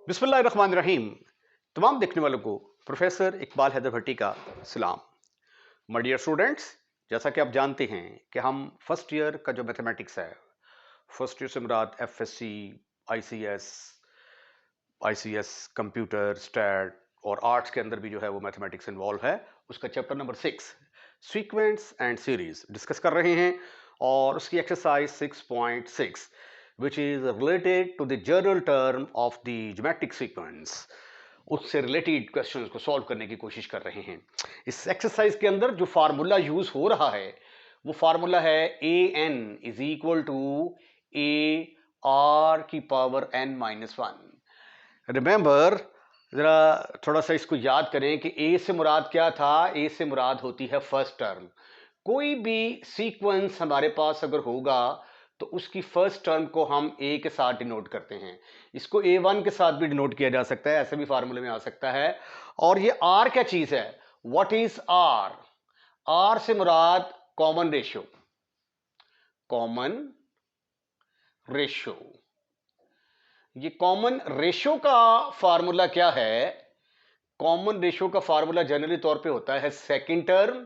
बिस्मिल्लाहिर्रहमानिर्रहीम। तमाम देखने वालों को प्रोफेसर इकबाल हैदर भट्टी का सलाम। माय डियर स्टूडेंट्स, जैसा कि आप जानते हैं कि हम फर्स्ट ईयर का जो मैथमेटिक्स है, फर्स्ट ईयर से मुराद FSc, ICS, ICS computer, stat और आर्ट्स के अंदर भी जो है वो मैथमेटिक्स इन्वॉल्व है। उसका chapter number 6 sequence and series discuss कर रहे हैं और उसकी exercise 6.6 which is related to the general term of the geometric sequence, उससे रिलेटेड क्वेश्चंस को सॉल्व करने की कोशिश कर रहे हैं। इस एक्सरसाइज के अंदर जो फार्मूला यूज हो रहा है वो फार्मूला है A N is equal to a r की power n minus one. Remember, जरा थोड़ा सा इसको याद करें कि ए से मुराद क्या था। ए से मुराद होती है फर्स्ट टर्म। कोई भी सीक्वेंस हमारे पास अगर होगा तो उसकी फर्स्ट टर्म को हम ए के साथ डिनोट करते हैं। इसको ए वन के साथ भी डिनोट किया जा सकता है, ऐसे भी फार्मूले में आ सकता है। और ये आर क्या चीज है? What is r? आर से मुराद कॉमन रेशियो। कॉमन रेशियो, ये कॉमन रेशियो का फार्मूला क्या है? कॉमन रेशियो का फार्मूला जनरली तौर पे होता है second term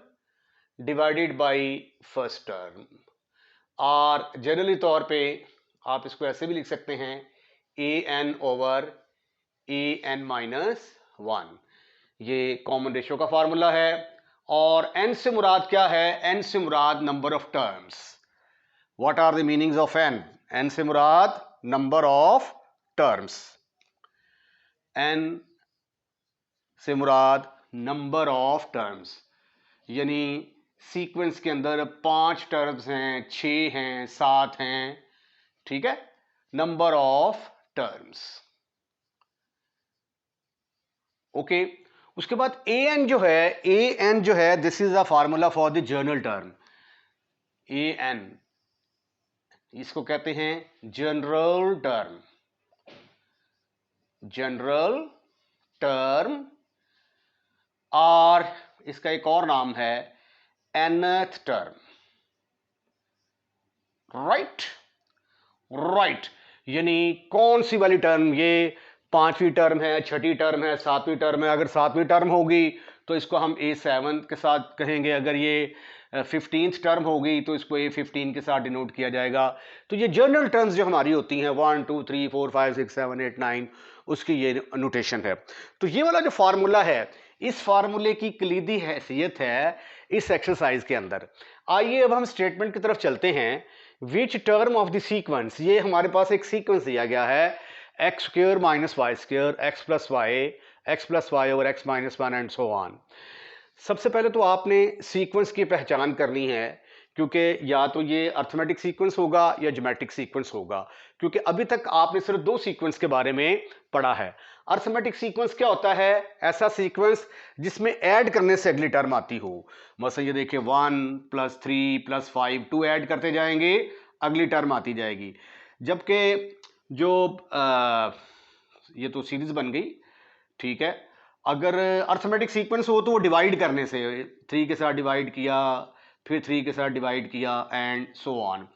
divided by first term. और जनरली तौर पे आप इसको ऐसे भी लिख सकते हैं a n over a n minus one. ये कॉमन रेशियो का फार्मूला है। और एन से मुराद क्या है? एन से मुराद number of terms. What are the meanings of N? N से मुराद नंबर ऑफ टर्म्स। एन से मुराद नंबर ऑफ टर्म्स, यानी सीक्वेंस के अंदर 5 टर्म्स हैं, 6 हैं, 7 हैं, ठीक है, नंबर ऑफ टर्म्स। ओके, उसके बाद ए एन जो है, ए एन जो है, this is a formula for the general term. A N, इसको कहते हैं जनरल टर्म। जनरल टर्म, और इसका एक और नाम है nth टर्म। राइट राइट, यानी कौन सी वाली टर्म? ये 5वीं टर्म है, 6ठी टर्म है, 7वीं टर्म है। अगर 7वीं टर्म होगी तो इसको हम A7 के साथ कहेंगे। अगर ये 15th टर्म होगी तो इसको A15 के साथ डिनोट किया जाएगा। तो ये जर्नल टर्म्स जो हमारी होती हैं 1 2 3 4 5 6 7 8 9, उसकी ये नोटेशन है। तो ये वाला जो फार्मूला है, इस फार्मूले की कलीदी हैसियत है इस एक्सरसाइज के अंदर। आइए अब हम स्टेटमेंट की तरफ चलते हैं। Which term of the sequence, ये हमारे पास एक सीक्वेंस दिया गया है X square minus Y square, X plus Y over X minus one and so on. सबसे पहले तो आपने सीक्वेंस की पहचान करनी है, क्योंकि या तो ये अर्थमेटिक सीक्वेंस होगा या ज्योमेट्रिक सीक्वेंस होगा। क्योंकि अभी तक आपने सिर्फ 2 सीक्वेंस के बारे में पढ़ा है। अर्थमेटिक सीक्वेंस क्या होता है? ऐसा सीक्वेंस जिसमें ऐड करने से अगली टर्म आती हो। मसलन ये देखिए 1 + 3 + 5, 2 ऐड करते जाएंगे, अगली टर्म आती जाएगी। जबकि जो ये तो सीरीज बन गई, ठीक है। अगर अर्थमेटिक सीक्वेंस हो तो वो डिवाइड करने से, 3 के साथ डिवाइड किया, फिर 3 के साथ डिवाइड किया एंड सो ऑन।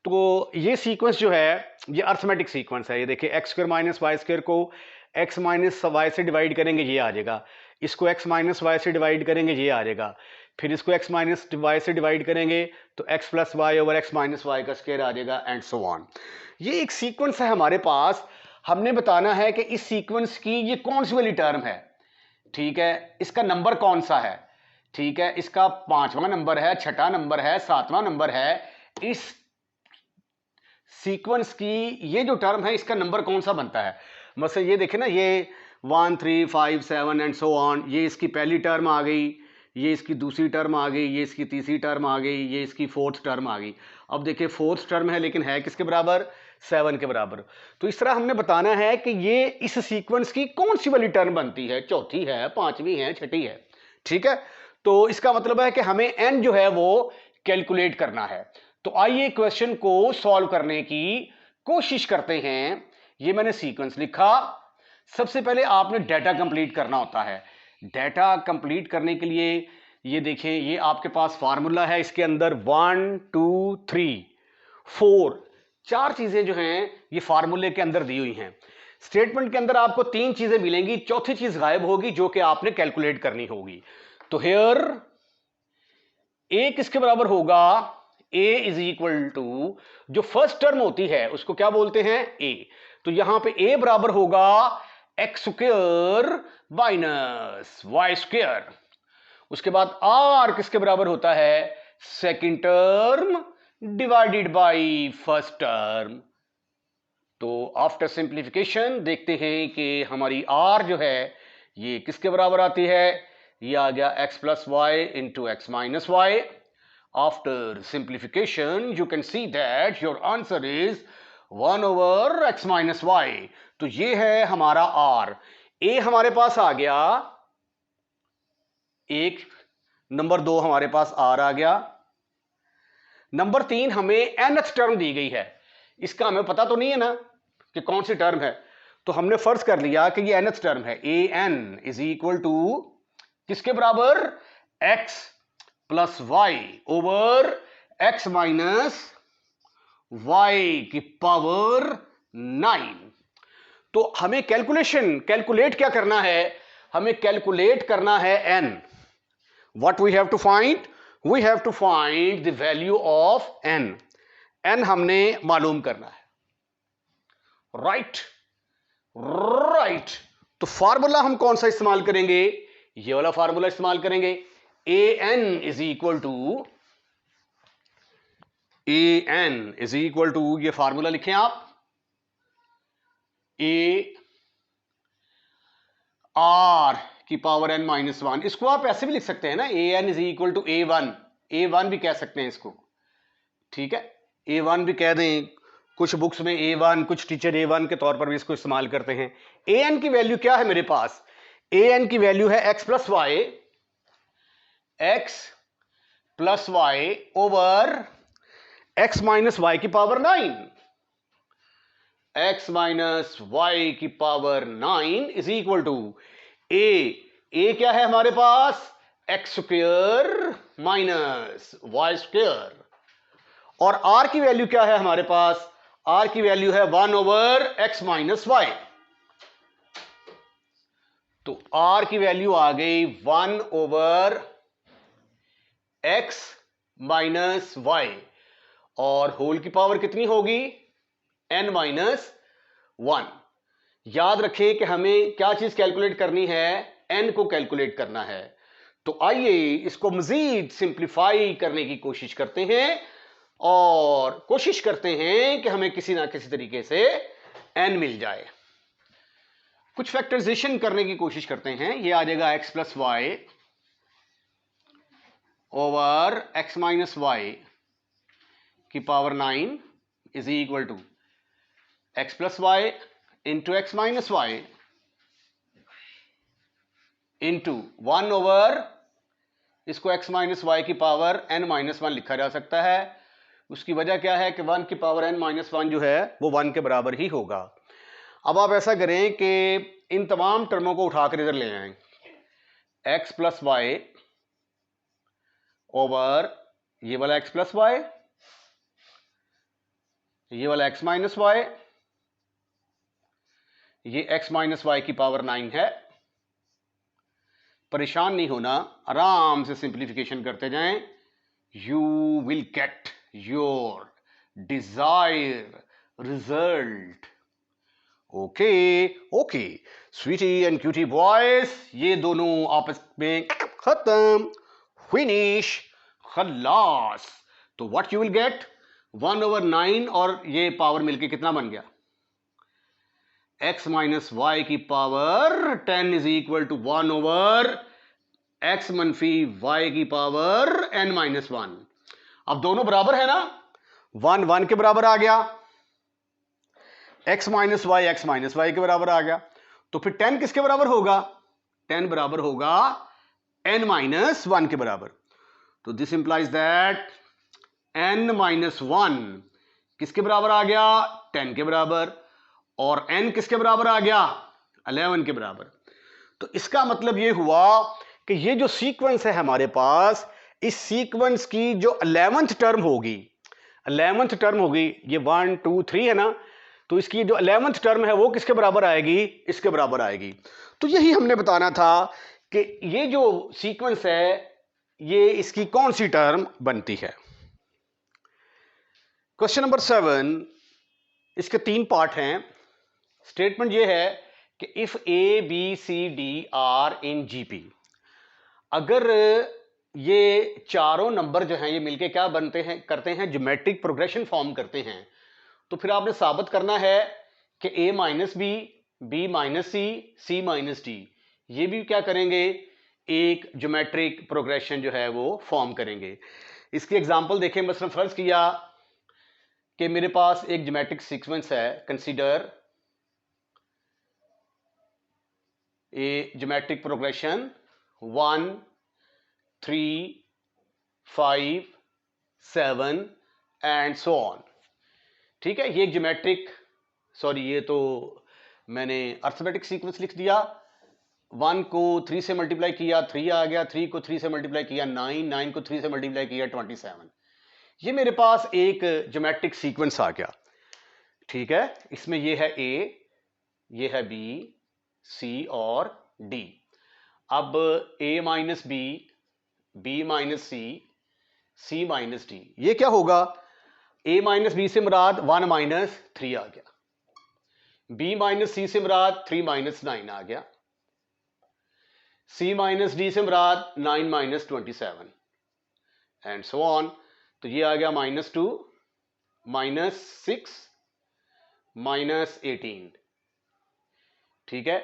तो ये सीक्वेंस जो है ये अर्थमेटिक सीक्वेंस है। ये देखिए X square minus Y square को एक्स माइनस वाई से डिवाइड करेंगे, ये आ जाएगा। इसको एक्स माइनस वाई से डिवाइड करेंगे, ये आ जाएगा। फिर इसको एक्स माइनस वाई से डिवाइड करेंगे तो X plus Y over X minus Y का स्क्वायर आ जाएगा एंड सो ऑन। ये एक सीक्वेंस है हमारे पास। हमने बताना है कि इस सीक्वेंस की ये कौन सी वाली टर्म है, ठीक है, इसका नंबर कौन सा है, ठीक है, इसका 5वां नंबर है, 6ठा नंबर है, 7वां नंबर है। इस सीक्वेंस की ये जो टर्म है इसका नंबर कौन सा बनता है? मतलब ये देखें ना, ये 1 3 5 7 एंड सो ऑन, ये इसकी पहली टर्म आ गई, ये इसकी दूसरी टर्म आ गई, ये इसकी तीसरी टर्म आ गई, ये इसकी 4th टर्म आ गई। अब देखिए 4th टर्म है लेकिन है किसके बराबर? 7 के बराबर। तो इस तरह हमने बताना है कि ये इस सीक्वेंस की कौन सी वाली टर्म बनती है, चौथी है, 5वीं है, 6ठी है, ठीक है। तो इसका मतलब है कि हमें एन जो है वो कैलकुलेट करना है। तो आइए क्वेश्चन को सॉल्व करने की कोशिश करते हैं। ये मैंने सीक्वेंस लिखा। सबसे पहले आपने डाटा कंप्लीट करना होता है। डाटा कंप्लीट करने के लिए ये देखें, ये आपके पास फार्मूला है, इसके अंदर 1 2 3 4 4 चीजें जो हैं ये फार्मूले के अंदर दी हुई हैं। स्टेटमेंट के अंदर आपको तीन चीजें मिलेंगी, चौथी चीज गायब होगी जो कि आपने कैलकुलेट करनी होगी। तो हियर ए किसके बराबर होगा, ए इज इक्वल टू जो फर्स्ट टर्म होती है उसको क्या बोलते हैं, ए। तो यहां पे ए बराबर होगा X square minus Y square. उसके बाद आर किसके बराबर होता है, second term divided by first term. तो आफ्टर सिंप्लीफिकेशन देखते हैं कि हमारी आर जो है ये किसके बराबर आती है, ये आ गया x plus Y into x minus Y. After simplification you can see that your answer is 1 over X minus Y. तो ये है हमारा r। a हमारे पास आ गया एक, नंबर 2 हमारे पास r आ गया, नंबर 3 हमें nth टर्म दी गई है, इसका हमें पता तो नहीं है ना कि कौन सी टर्म है, तो हमने फर्ज कर लिया कि ये nth टर्म है। A N is equal to किसके बराबर, x plus Y over x minus Y की पावर 9। तो हमें कैलकुलेट क्या करना है, हमें कैलकुलेट करना है n। What we have to find, we have to find the value of n। n हमने मालूम करना है, राइट। तो फार्मूला हम कौन सा इस्तेमाल करेंगे, ये वाला फार्मूला इस्तेमाल करेंगे। A N is equal to ये फार्मूला लिखें आप, ए आर की पावर n माइनस 1। इसको आप ऐसे भी लिख सकते हैं ना, a N is equal to a one भी कह सकते हैं इसको, ठीक है, ए वन भी कह दें। कुछ बुक्स में A1, कुछ टीचर A1 के तौर पर भी इसको इस्तेमाल करते हैं। an की वैल्यू क्या है मेरे पास, an की वैल्यू है x plus Y over x minus Y की पावर 9। x माइनस वाई की power 9 is equal to a क्या है हमारे पास, x square minus Y square. और r की वैल्यू क्या है हमारे पास, r की वैल्यू है 1 ओवर x माइनस वाई। तो r की वैल्यू आ गई 1 ओवर x माइनस वाई, और होल की पावर कितनी होगी, n माइनस 1। याद रखें कि हमें क्या चीज कैलकुलेट करनी है, n को कैलकुलेट करना है। तो आइए इसको मजीद सिंप्लीफाई करने की कोशिश करते हैं, और कोशिश करते हैं कि हमें किसी ना किसी तरीके से n मिल जाए। कुछ फैक्टराइजेशन करने की कोशिश करते हैं। ये आ जाएगा x plus Y over x minus Y की power 9 is equal to x plus Y into x minus y into 1 over, इसको x माइनस वाई की पावर n माइनस 1 लिखा जा सकता है। उसकी वजह क्या है कि 1 की पावर n माइनस 1 जो है वो 1 के बराबर ही होगा। अब आप ऐसा करें कि इन तमाम टर्मों को उठाकर इधर ले आएं, x प्लस वाई ओवर ये वाला x प्लस वाई, ये वाला x माइनस वाई, ये x माइनस वाई की पावर 9 है। परेशान नहीं होना, आराम से सिंप्लीफिकेशन करते जाएं, you will get your desire result. Okay sweetie and cutie boys, ये दोनों आपस में खत्म, फिनिश, खल्लास। तो what you will get, 1 over 9 और ये पावर मिलके कितना बन गया, x माइनस वाई की power 10 is equal to 1 over x मनफी y की पावर n माइनस 1। अब दोनों बराबर है ना, 1 1 के बराबर आ गया, x माइनस वाई के बराबर आ गया। तो फिर 10 किसके बराबर होगा, 10 बराबर होगा n माइनस 1 के बराबर। तो this implies that n minus 1 किसके बराबर आ गया, 10 के बराबर, और n किसके बराबर आ गया, 11 के बराबर। तो इसका मतलब ये हुआ कि ये जो सीक्वेंस है हमारे पास, इस सीक्वेंस की जो 11th टर्म होगी, ये 1 2 3 है ना, तो इसकी जो 11th टर्म है वो किसके बराबर आएगी, इसके बराबर आएगी। तो यही हमने बताना था कि ये जो सीक्वेंस है ये इसकी कौन सी टर्म बनती है। क्वेश्चन नंबर 7, इसके 3 पार्ट हैं। स्टेटमेंट ये है कि if A B C D are in GP, अगर ये चारों नंबर जो हैं ये मिलके क्या बनते हैं, करते हैं ज्योमेट्रिक प्रोग्रेशन फॉर्म करते हैं, तो फिर आपने साबित करना है कि a minus B, B minus C, C minus D ये भी क्या करेंगे, एक ज्योमेट्रिक प्रोग्रेशन जो है वो फॉर्म करेंगे। इसकी एग्जांपल देखें। मसलन फर्ज किया कि मेरे पास एक ज्योमेट्रिक सीक्वेंस है। Consider a geometric progression 1 3 5 7 and so on. ठीक है, ये एक ज्योमेट्रिक, सॉरी ये तो मैंने अर्थमेटिक सीक्वेंस लिख दिया। 1 को 3 से मल्टीप्लाई किया 3 आ गया, 3 को 3 से मल्टीप्लाई किया 9, 9 को 3 से मल्टीप्लाई किया 27। ये मेरे पास एक ज्योमेट्रिक सीक्वेंस आ गया। ठीक है, इसमें ये है ए, ये है बी, सी और डी। अब ए माइनस बी, बी माइनस सी, सी माइनस डी, ये क्या होगा, a माइनस बी से मुराद 1 माइनस 3 आ गया, b माइनस सी से मुराद 3 माइनस 9 आ गया, c माइनस डी से मुराद 9 माइनस 27 एंड सो ऑन। तो ये आ गया -2 -6 -18। ठीक है,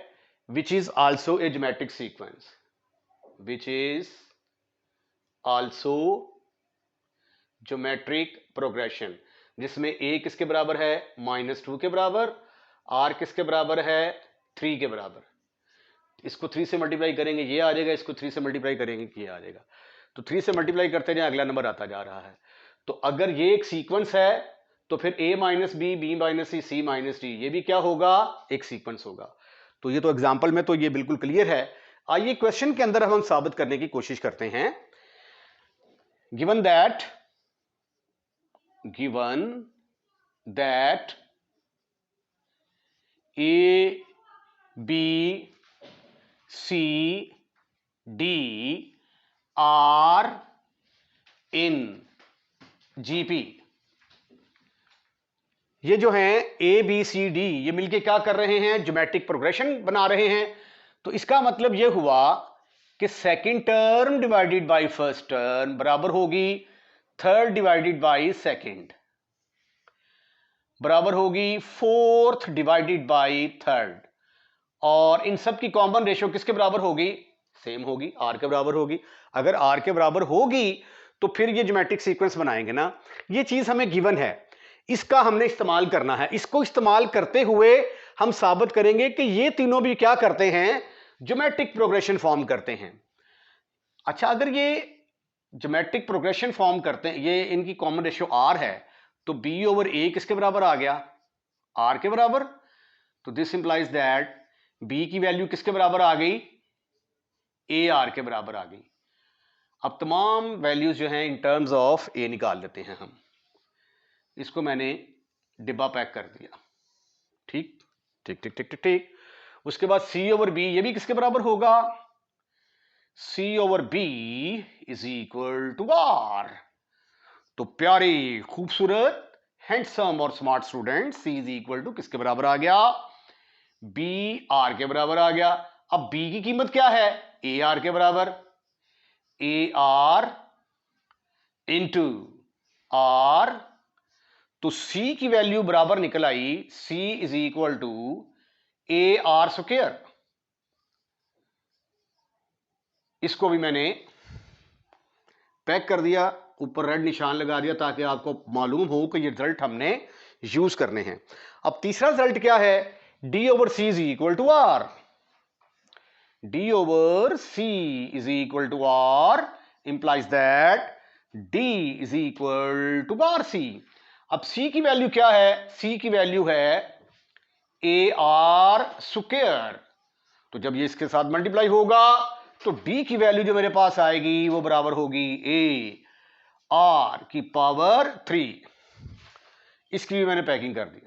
which is also a geometric sequence, which is also geometric progression, जिसमें a किसके बराबर है, -2 के बराबर, r किसके बराबर है, 3 के बराबर। इसको 3 से मल्टीप्लाई करेंगे ये आ जाएगा, इसको 3 से मल्टीप्लाई करेंगे ये आ जाएगा। तो 3 से मल्टीप्लाई करते जाए अगला नंबर आता जा रहा है। तो अगर ये एक सीक्वेंस है तो फिर a minus B, B minus C, C minus D ये भी क्या होगा, एक सीक्वेंस होगा। तो ये तो एग्जाम्पल में तो ये बिल्कुल क्लियर है। आइए क्वेश्चन के अंदर हम साबित करने की कोशिश करते हैं। Given that A, B, C, D are in GP। ये जो हैं A, B, C, D ये मिलके क्या कर रहे हैं, ज्योमेट्रिक प्रोग्रेशन बना रहे हैं। तो इसका मतलब ये हुआ कि second term divided by first term बराबर होगी थर्ड डिवाइडेड बाय सेकंड, बराबर होगी फोर्थ डिवाइडेड बाय थर्ड, और इन सब की कॉमन रेशियो किसके बराबर होगी, सेम होगी, आर के बराबर होगी। अगर आर के बराबर होगी तो फिर ये ज्योमेट्रिक सीक्वेंस बनाएंगे ना। ये चीज हमें गिवन है, इसका हमने इस्तेमाल करना है। इसको इस्तेमाल करते हुए हम साबित करेंगे कि ये तीनों भी क्या करते हैं, ज्योमेट्रिक प्रोग्रेशन फॉर्म करते हैं। अच्छा, अगर ये ज्योमेट्रिक प्रोग्रेशन फॉर्म करते हैं, ये इनकी कॉमन रेशियो आर है, तो बी ओवर ए किसके बराबर आ गया, आर के बराबर। तो दिस इंप्लाइज दैट बी की वैल्यू किसके बराबर आ गई, ए आर के बराबर आ गई। अब तमाम वैल्यूज जो हैं इन टर्म्स ऑफ ए निकाल लेते हैं हम। इसको मैंने डिब्बा पैक कर दिया। ठीक ठीक ठीक ठीक ठीक ठीक। उसके बाद सी ओवर बी ये भी किसके बराबर होगा, c over b is equal to r. तो प्यारे खूबसूरत हैंडसम और smart student, c is equal to किसके बराबर आ गया, बी आर के बराबर आ गया। अब बी की कीमत क्या है, ए आर के बराबर, ए आर इंटू आर। तो सी की वैल्यू बराबर निकल आई, c is equal to a r square. इसको भी मैंने पैक कर दिया, ऊपर रेड निशान लगा दिया ताकि आपको मालूम हो कि ये रिजल्ट हमने यूज करने हैं। अब तीसरा रिजल्ट क्या है, D over C is equal to R. D over C is equal to R implies that D is equal to R C. अब सी की वैल्यू क्या है, सी की वैल्यू है ए आर स्क्वायर। तो जब ये इसके साथ मल्टीप्लाई होगा तो डी की वैल्यू जो मेरे पास आएगी वो बराबर होगी ए आर की पावर 3। इसकी भी मैंने पैकिंग कर दी।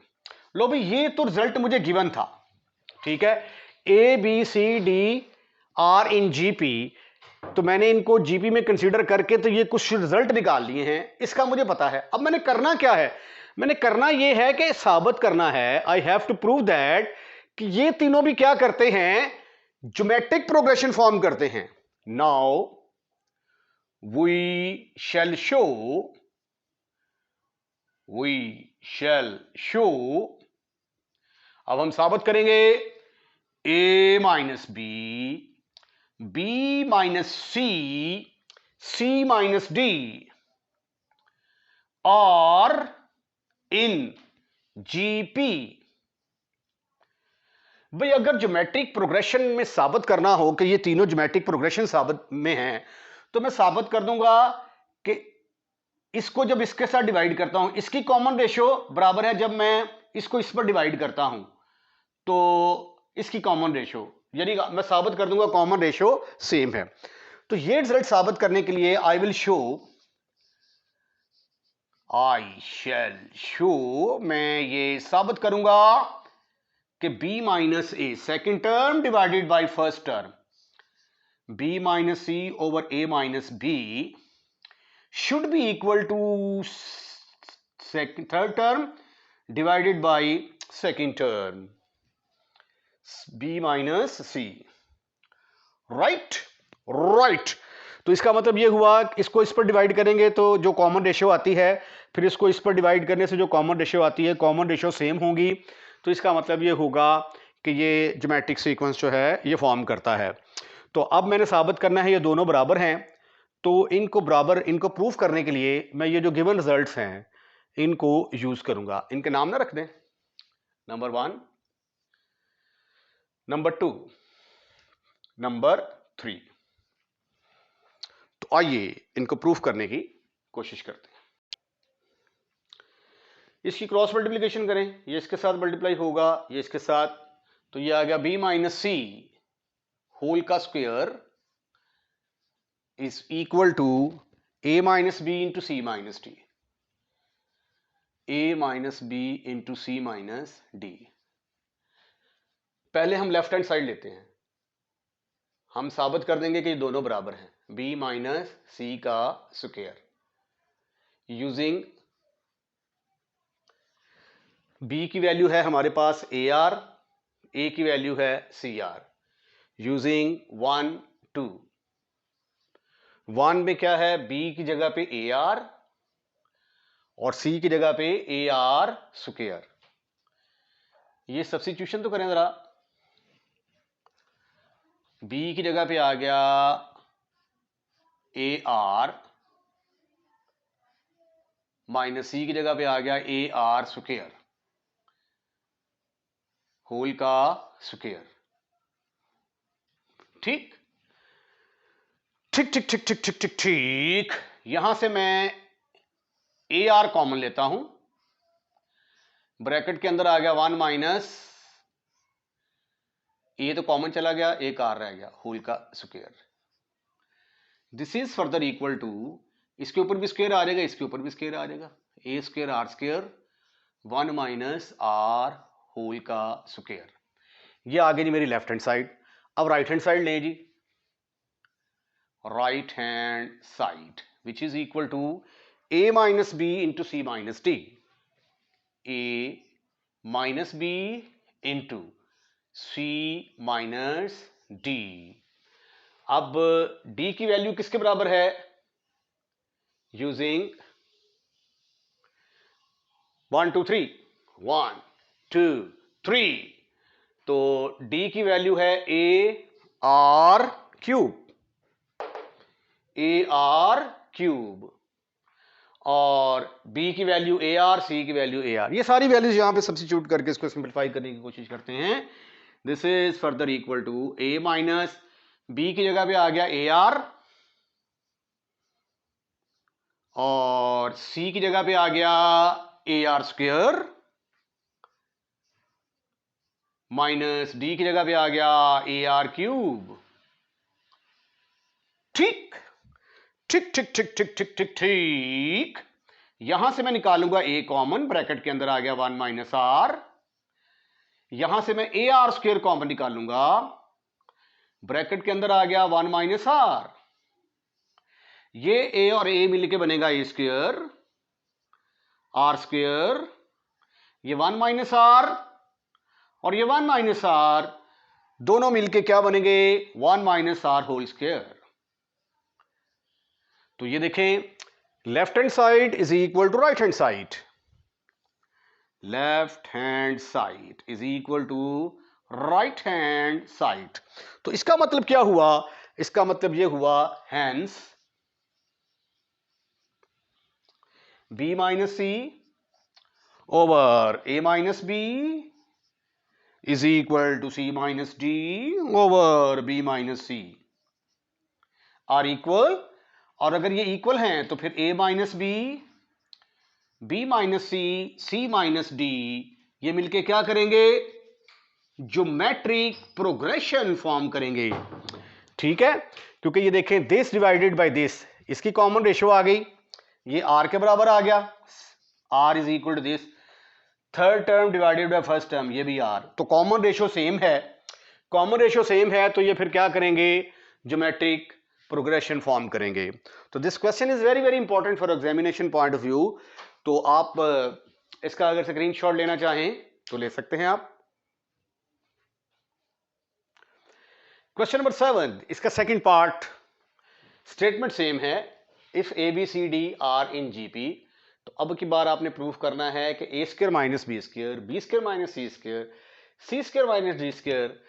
लो भाई, ये तो रिजल्ट मुझे गिवन था, ठीक है, a B C D are in GP, तो मैंने इनको जीपी में कंसीडर करके तो ये कुछ रिजल्ट निकाल लिए हैं, इसका मुझे पता है। अब मैंने करना क्या है, मैंने करना ये है कि साबित करना है, I have to prove that कि ये तीनों भी क्या करते हैं, ज्योमेट्रिक प्रोग्रेशन फॉर्म करते हैं। नाउ वी शैल शो, अब हम साबित करेंगे a minus b minus c minus d और इन जीपी। भाई अगर ज्योमेट्रिक प्रोग्रेशन में साबित करना हो कि ये तीनों ज्योमेट्रिक प्रोग्रेशन साबित में हैं, तो मैं साबित कर दूंगा कि इसको जब इसके साथ डिवाइड करता हूं, इसकी कॉमन रेशियो बराबर है, जब मैं इसको इस पर डिवाइड करता हूं तो इसकी कॉमन रेशियो, यानी मैं साबित कर दूंगा कॉमन रेशियो सेम है। तो ये रिजल्ट साबित करने के लिए आई शैल शो, मैं ये साबित करूंगा कि b minus a second term divided by first term, b minus c over a minus b should be equal to third term divided by second term b minus c. Right, तो इसका मतलब ये हुआ, इसको इस पर डिवाइड करेंगे तो जो कॉमन रेशियो आती है, फिर इसको इस पर डिवाइड करने से जो कॉमन रेशियो आती है, कॉमन रेशियो सेम होंगी, तो इसका मतलब ये होगा कि ये ज्योमेट्रिक सीक्वेंस जो है ये फॉर्म करता है। तो अब मैंने साबित करना है ये दोनों बराबर हैं, तो इनको प्रूफ करने के लिए मैं ये जो गिवन रिजल्ट्स हैं इनको यूज करूंगा। इनके नाम ना रख दें, नंबर 1, नंबर 2, नंबर 3। तो आइए इनको प्रूफ करने की कोशिश करते हैं। इसकी क्रॉस मल्टीप्लिकेशन करें, ये इसके साथ मल्टीप्लाई होगा, ये इसके साथ, तो ये आ गया b माइनस सी होल का square is equal to a minus b into c minus d, a minus b into c minus d. पहले हम लेफ्ट हैंड साइड लेते हैं, हम साबित कर देंगे कि ये दोनों बराबर हैं, b माइनस सी का स्क्वायर यूजिंग b की वैल्यू है हमारे पास AR, a की वैल्यू है CR, यूजिंग 1 2। 1 में क्या है, b की जगह पे AR और c की जगह पे AR स्क्वायर। ये सब्स्टिट्यूशन तो करें जरा, b की जगह पे आ गया AR माइनस c की जगह पे आ गया AR स्क्वायर होल का स्क्वायर। ठीक ठीक ठीक ठीक ठीक ठीक ठीक ठीक। यहां से मैं AR कॉमन लेता हूं, ब्रैकेट के अंदर आ गया 1 माइनस, ए तो कॉमन चला गया, एक आर रह गया, होल का square. This is further equal to, इसके ऊपर भी स्क्वायर आ जाएगा, इसके ऊपर भी स्क्वायर आ जाएगा, a square r square 1 minus r whole का स्क्वायर। ये आ गई जी मेरी लेफ्ट हैंड साइड। अब राइट हैंड साइड लें जी, right hand side which is equal to a minus b into c minus d, a minus b into c minus d. अब d की वैल्यू किसके बराबर है, यूजिंग 1 2 3, 1 2 3, तो d की वैल्यू है AR क्यूब, AR क्यूब, और b की वैल्यू AR, c की वैल्यू AR। ये सारी वैल्यूज यहां पे सब्स्टिट्यूट करके इसको सिंपलीफाई करने की कोशिश करते हैं। This is further equal to a minus b की जगह पे आ गया AR और c की जगह पे आ गया AR स्क्वायर माइनस d की जगह पे आ गया AR क्यूब। ठीक ठीक ठीक ठीक ठीक ठीक ठीक ठीक। यहां से मैं निकालूंगा a कॉमन, ब्रैकेट के अंदर आ गया 1 माइनस आर यहां से मैं ए आर स्क्वेयर कॉमन निकालूंगा, ब्रैकेट के अंदर आ गया 1 माइनस आर, ये ए और ए मिलके बनेगा ए स्क्वेयर आर स्क्वेयर, ये 1 माइनस आर और ये 1 माइनस आर दोनों मिलके क्या बनेंगे 1 माइनस आर होल स्क्वेयर। तो ये देखें left hand side is equal to right hand side, left hand side is equal to right hand side. तो इसका मतलब क्या हुआ, इसका मतलब ये हुआ hence b minus c over a minus b is equal to c minus d over b minus c are equal, और अगर ये इक्वल हैं तो फिर a minus b, b minus c, c minus d ये मिलके क्या करेंगे ज्योमेट्रिक प्रोग्रेशन फॉर्म करेंगे। ठीक है, क्योंकि ये देखें दिस डिवाइडेड बाय दिस, इसकी कॉमन रेशियो आ गई, ये r के बराबर आ गया, r is equal to this, third term divided by first term ये भी r, तो कॉमन रेशियो सेम है, कॉमन रेशियो सेम है तो ये फिर क्या करेंगे ज्योमेट्रिक प्रोग्रेशन फॉर्म करेंगे। तो this question is very very important for examination point of view. तो आप इसका अगर स्क्रीनशॉट लेना चाहें तो ले सकते हैं आप। क्वेश्चन नंबर 7, इसका सेकंड पार्ट, स्टेटमेंट सेम है, if A B C D are in GP, तो अब की बार आपने प्रूफ करना है कि a square minus b square, b square minus c square, c square minus d square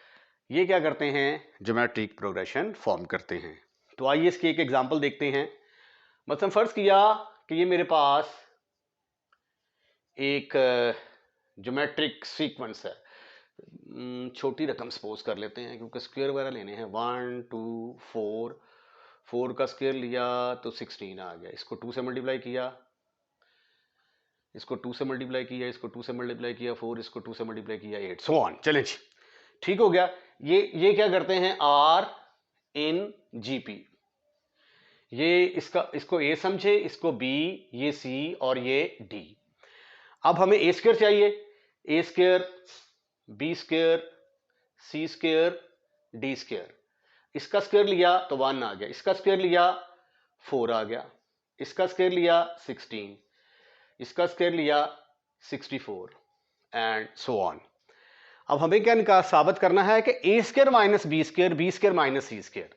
ये क्या करते हैं ज्योमेट्रिक प्रोग्रेशन फॉर्म करते हैं। तो आइए इसकी एक एग्जांपल देखते हैं। मतलब फर्ज किया कि ये मेरे पास एक ज्योमेट्रिक सीक्वेंस है, छोटी रकम सपोज कर लेते हैं क्योंकि स्क्वायर वगैरह लेने हैं, 1 2 4, 4 का स्क्वायर लिया तो 16 आ गया, इसको 2 से मल्टीप्लाई किया, इसको 2 से मल्टीप्लाई किया, इसको 2 से मल्टीप्लाई किया 4, इसको 2 से मल्टीप्लाई किया 8, सो ऑन। चलें जी, ठीक हो गया। ये क्या करते हैं आर इन जीपी, ये इसको ए समझे, इसको बी, ये सी और ये डी। अब हमें ए स्क्वायर चाहिए, ए square b square c square D square, इसका स्क्वायर लिया तो 1 आ गया, इसका स्क्वायर लिया 4 आ गया, इसका स्क्वायर लिया 16, इसका स्क्वायर लिया 64 एंड सो ऑन। अब हमें क्या साबित करना है कि a square minus b square minus c square,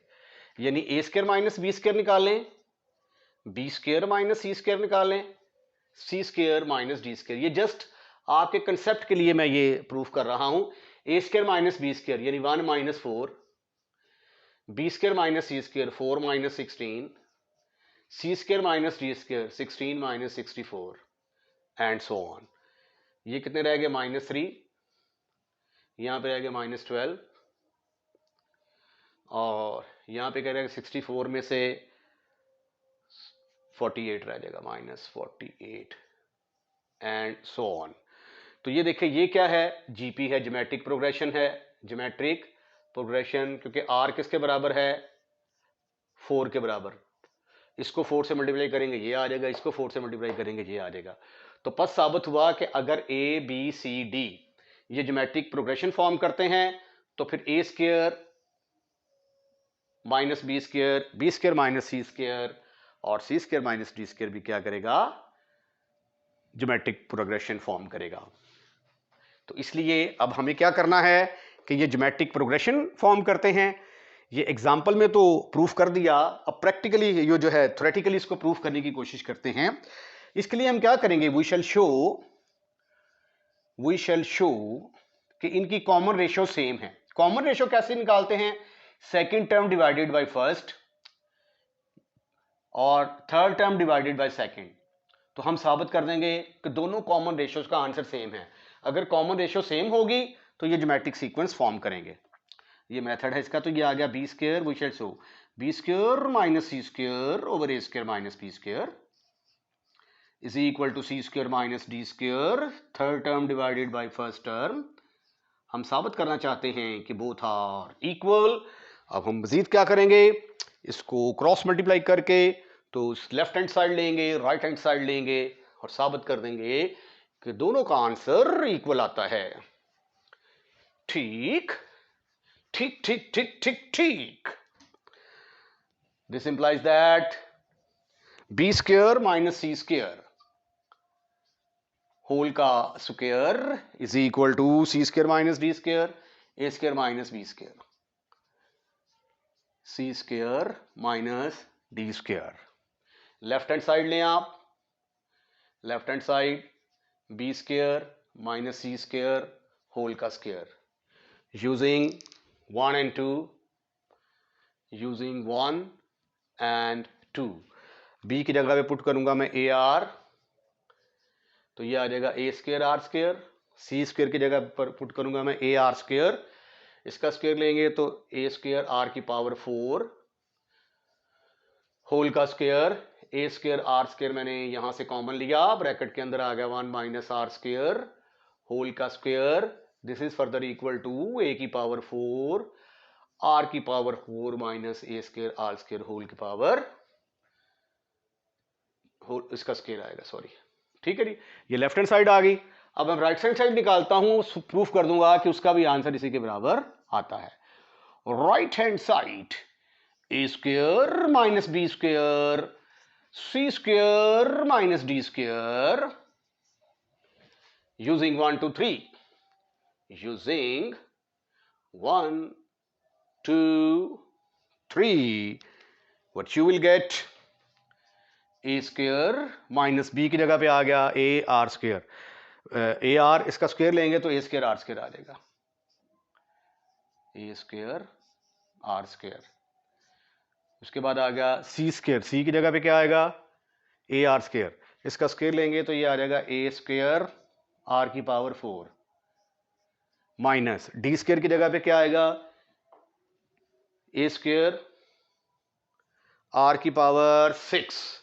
यानी a square minus b square निकालें, b square minus c square निकालें, c square minus d square. ये जस्ट आपके कंसेप्ट के लिए मैं ये प्रूफ कर रहा हूं। A square minus b square यानी 1 minus 4, b square minus c square 4 minus 16, c square minus d square 16 minus 64 and so on. ये कितने रह गए -3, यहां पे रह गए -12 और यहां पे कह रहे हैं 64 में से 48 रह जाएगा -48 एंड सो ऑन। तो ये देखिए ये क्या है जीपी है, ज्योमेट्रिक प्रोग्रेशन है, ज्योमेट्रिक प्रोग्रेशन, क्योंकि आर किसके बराबर है 4 के बराबर, इसको 4 से मल्टीप्लाई करेंगे ये आ जाएगा, इसको 4 से मल्टीप्लाई करेंगे ये आ जाएगा। तो पस साबित हुआ कि अगर ए बी सी डी ये ज्योमेट्रिक प्रोग्रेशन फॉर्म करते हैं तो फिर a square minus b square minus c square और c square minus d square भी क्या करेगा ज्योमेट्रिक प्रोग्रेशन फॉर्म करेगा। तो इसलिए अब हमें क्या करना है कि ये ज्योमेट्रिक प्रोग्रेशन फॉर्म करते हैं। ये एग्जाम्पल में तो प्रूफ कर दिया, अब प्रैक्टिकली ये जो है थ्योरेटिकली इसको प्रूफ करने की कोशिश करते हैं। इसके लिए हम क्या करेंगे, वी शैल शो कि इनकी कॉमन रेशियो सेम है। कॉमन रेशियो कैसे निकालते हैं, second term divided by first और third term divided by second. तो हम साबित कर देंगे कि दोनों कॉमन रेशियोज का आंसर सेम है। अगर कॉमन रेशियो सेम होगी तो ये ज्योमेट्रिक सीक्वेंस फॉर्म करेंगे। ये मेथड है इसका। तो ये आ गया b square, we shall show b square minus c square over a square minus b square is equal to c square minus d square, third term divided by first term. हम साबित करना चाहते हैं कि बोथ आर इक्वल। अब हम मजीद क्या करेंगे, इसको क्रॉस मल्टीप्लाई करके तो लेफ्ट हैंड साइड लेंगे, राइट हैंड साइड लेंगे और साबित कर देंगे कि दोनों का आंसर इक्वल आता है। ठीक ठीक ठीक ठीक ठीक ठीक। This implies that b square minus c square whole का square is equal to c square minus d square, a square minus b square, c square minus d square. Left hand side लें आप, left hand side b square minus c square whole का square, using 1 and 2, using 1 and 2। B की जगह पे put करूंगा मैं a are, तो ये आ जाएगा a square r square. C square की जगह पर पुट करूंगा मैं ए आर स्क्वायर, इसका स्क्वायर लेंगे तो ए स्क्वायर आर की पावर 4 होल का square, a square r square मैंने यहां से कॉमन लिया, ब्रैकेट के अंदर आ गया 1 माइनस आर स्क्वायर होल का square. This is further equal to a की पावर 4 आर की power 4 minus a square r square whole की पावर होल, इसका स्क्वायर आएगा, सॉरी। ठीक है जी, ये लेफ्ट हैंड साइड आ गई। अब मैं राइट हैंड साइड निकालता हूं, प्रूफ कर दूंगा कि उसका भी आंसर इसी के बराबर आता है। Right hand side a square minus b square c square minus d square, using 1 2 3, using 1 2 3, what you will get a square minus b की जगह पे आ गया a r square, a r इसका स्क्वायर लेंगे तो ए स्क्वायर आर स्क्वायर आ जाएगा, ए स्क्वायर आर स्क्वायर। उसके बाद आ गया सी स्क्वायर, सी की जगह पे क्या आएगा ए आर स्क्वायर, इसका स्क्वायर लेंगे तो ये आ जाएगा ए स्क्वायर आर की पावर 4 माइनस डी स्क्वायर की जगह पे क्या आएगा ए स्क्वायर आर की पावर 6।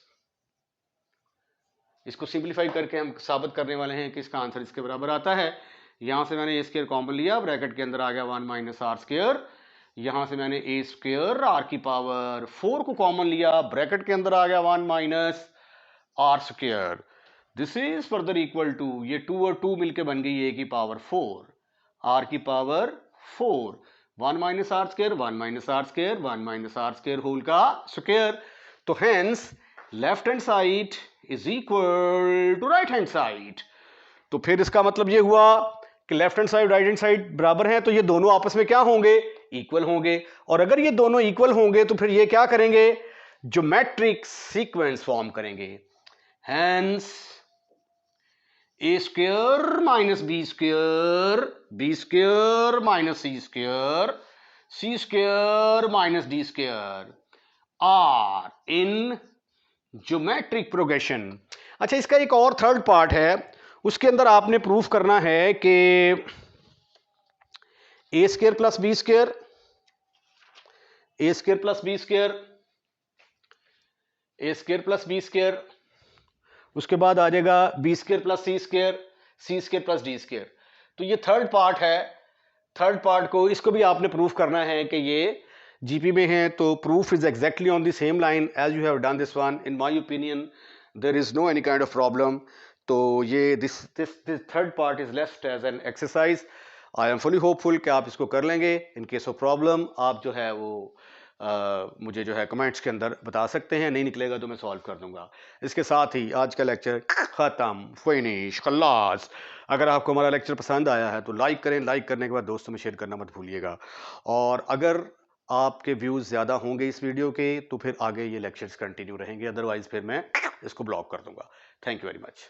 इसको सिंप्लीफाई करके हम साबित करने वाले हैं कि इसका आंसर इसके बराबर आता है। यहां से मैंने ए स्क्वायर कॉमन लिया, ब्रैकेट के अंदर आ गया 1 माइनस आर स्क्वायर, यहां से मैंने ए स्क्वायर आर की पावर 4 को कॉमन लिया, ब्रैकेट के अंदर आ गया 1 minus r square. This is further equal to, ये 2 और 2 मिलकर बन गई ए की पावर 4 आर की power 4, 1 minus r square 1 minus r square 1 minus r square whole का स्क्वायर। तो hence left hand side is equal to right hand side. तो फिर इसका मतलब ये हुआ कि left hand side right hand side बराबर हैं, तो ये दोनों आपस में क्या होंगे इक्वल होंगे। और अगर ये दोनों इक्वल होंगे तो फिर ये क्या करेंगे ज्योमेट्रिक सीक्वेंस फॉर्म करेंगे। Hence a square minus b square minus c square minus d square are in geometric progression. अच्छा, इसका एक और थर्ड पार्ट है, उसके अंदर आपने प्रूफ करना है कि a square plus B square, a square plus B square, a square plus B square, उसके बाद आ जाएगा बी स्क्वायर प्लस सी स्क्वायर प्लस डी स्क्वायर। तो ये थर्ड पार्ट है, थर्ड पार्ट को इसको भी आपने प्रूफ करना है कि ये जीपी में है। तो proof is exactly on the same line as you have done this one. In my opinion there is no any kind of problem. तो ये this third part is left as an exercise. I am fully hopeful कि आप इसको कर लेंगे। In case of problem आप जो है वो मुझे जो है कमेंट्स के अंदर बता सकते हैं, नहीं निकलेगा तो मैं सॉल्व कर दूंगा। इसके साथ ही आज का लेक्चर ख़त्म, फिनिश, खल्लास। अगर आपको हमारा लेक्चर पसंद आया है तो लाइक करें, लाइक करने के बाद दोस्तों में शेयर करना मत भूलिएगा। और अगर आपके व्यूज़ ज़्यादा होंगे इस वीडियो के तो फिर आगे ये लेक्चर्स कंटिन्यू रहेंगे, अदरवाइज फिर मैं इसको ब्लॉक कर दूंगा। Thank you very much.